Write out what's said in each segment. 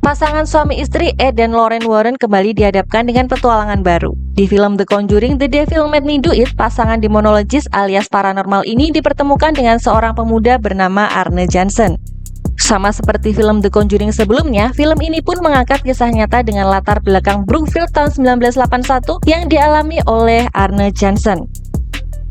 Pasangan suami istri Ed dan Lorraine Warren kembali dihadapkan dengan petualangan baru. Di film The Conjuring, The Devil Made Me Do It, pasangan demonologis alias paranormal ini dipertemukan dengan seorang pemuda bernama Arne Jansen. Sama seperti film The Conjuring sebelumnya, film ini pun mengangkat kisah nyata dengan latar belakang Brookfield tahun 1981 yang dialami oleh Arne Jansen.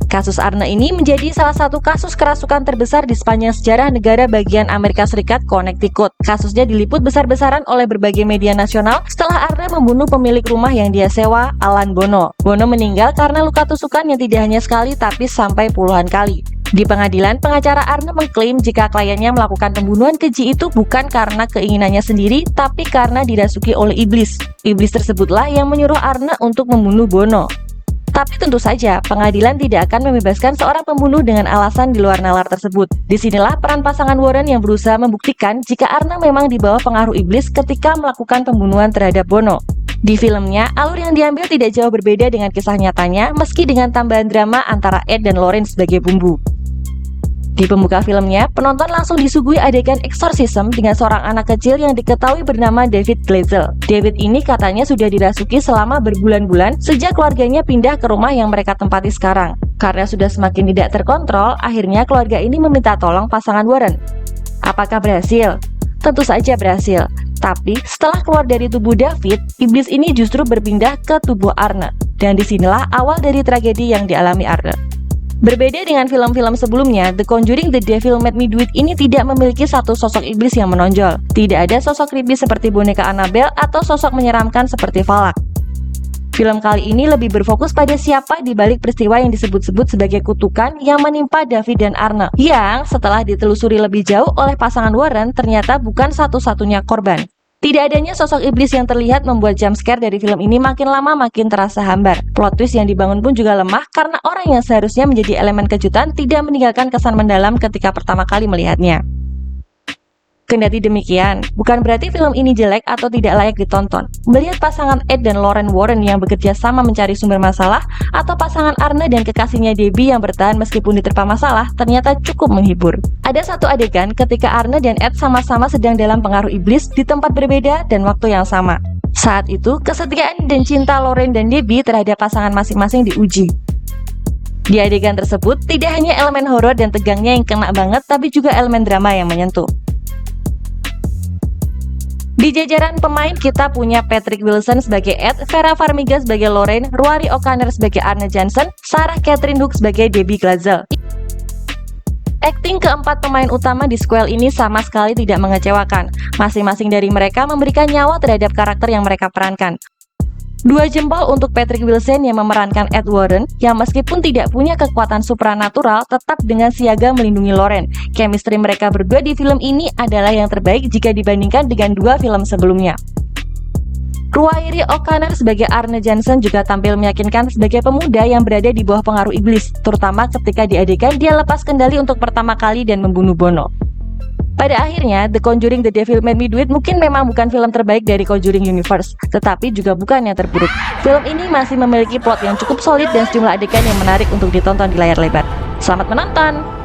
Kasus Arne ini menjadi salah satu kasus kerasukan terbesar di sepanjang sejarah negara bagian Amerika Serikat, Connecticut. Kasusnya diliput besar-besaran oleh berbagai media nasional setelah Arne membunuh pemilik rumah yang dia sewa, Alan Bono. Bono meninggal karena luka tusukan yang tidak hanya sekali tapi sampai puluhan kali. Di pengadilan, pengacara Arne mengklaim jika kliennya melakukan pembunuhan keji itu bukan karena keinginannya sendiri, tapi karena dirasuki oleh iblis. Iblis tersebutlah yang menyuruh Arne untuk membunuh Bono. Tapi tentu saja, pengadilan tidak akan membebaskan seorang pembunuh dengan alasan di luar nalar tersebut. Disinilah peran pasangan Warren yang berusaha membuktikan jika Arne memang di bawah pengaruh iblis ketika melakukan pembunuhan terhadap Bono. Di filmnya, alur yang diambil tidak jauh berbeda dengan kisah nyatanya, meski dengan tambahan drama antara Ed dan Lorraine sebagai bumbu. Di pembuka filmnya, penonton langsung disuguhi adegan eksorsisme dengan seorang anak kecil yang diketahui bernama David Glazel. David ini katanya sudah dirasuki selama berbulan-bulan sejak keluarganya pindah ke rumah yang mereka tempati sekarang. Karena sudah semakin tidak terkontrol, akhirnya keluarga ini meminta tolong pasangan Warren. Apakah berhasil? Tentu saja berhasil. Tapi setelah keluar dari tubuh David, iblis ini justru berpindah ke tubuh Arne. Dan disinilah awal dari tragedi yang dialami Arne. Berbeda dengan film-film sebelumnya, The Conjuring The Devil Made Me Do It ini tidak memiliki satu sosok iblis yang menonjol. Tidak ada sosok creepy seperti boneka Annabelle atau sosok menyeramkan seperti Valak. Film kali ini lebih berfokus pada siapa di balik peristiwa yang disebut-sebut sebagai kutukan yang menimpa David dan Arne, yang setelah ditelusuri lebih jauh oleh pasangan Warren ternyata bukan satu-satunya korban. Tidak adanya sosok iblis yang terlihat membuat jumpscare dari film ini makin lama makin terasa hambar. Plot twist yang dibangun pun juga lemah karena orang yang seharusnya menjadi elemen kejutan tidak meninggalkan kesan mendalam ketika pertama kali melihatnya. Kendati demikian, bukan berarti film ini jelek atau tidak layak ditonton. Melihat pasangan Ed dan Lorraine Warren yang bekerja sama mencari sumber masalah, atau pasangan Arne dan kekasihnya Debbie yang bertahan meskipun diterpa masalah, ternyata cukup menghibur. Ada satu adegan ketika Arne dan Ed sama-sama sedang dalam pengaruh iblis di tempat berbeda dan waktu yang sama. Saat itu, kesetiaan dan cinta Lorraine dan Debbie terhadap pasangan masing-masing diuji. Di adegan tersebut, tidak hanya elemen horor dan tegangnya yang kena banget, tapi juga elemen drama yang menyentuh. Di jajaran pemain kita punya Patrick Wilson sebagai Ed, Vera Farmiga sebagai Lorraine, Rory O'Connor sebagai Arne Jansen, Sarah Catherine Hook sebagai Debbie Glazel. Akting keempat pemain utama di sequel ini sama sekali tidak mengecewakan. Masing-masing dari mereka memberikan nyawa terhadap karakter yang mereka perankan. 2 jempol untuk Patrick Wilson yang memerankan Ed Warren, yang meskipun tidak punya kekuatan supranatural, tetap dengan siaga melindungi Lorraine. Chemistry mereka berdua di film ini adalah yang terbaik jika dibandingkan dengan 2 film sebelumnya. Rory O'Connor sebagai Arne Jansen juga tampil meyakinkan sebagai pemuda yang berada di bawah pengaruh iblis, terutama ketika di adegan dia lepas kendali untuk pertama kali dan membunuh Bono. Pada akhirnya, The Conjuring The Devil Made Me Do It mungkin memang bukan film terbaik dari Conjuring Universe, tetapi juga bukan yang terburuk. Film ini masih memiliki plot yang cukup solid dan sejumlah adegan yang menarik untuk ditonton di layar lebar. Selamat menonton!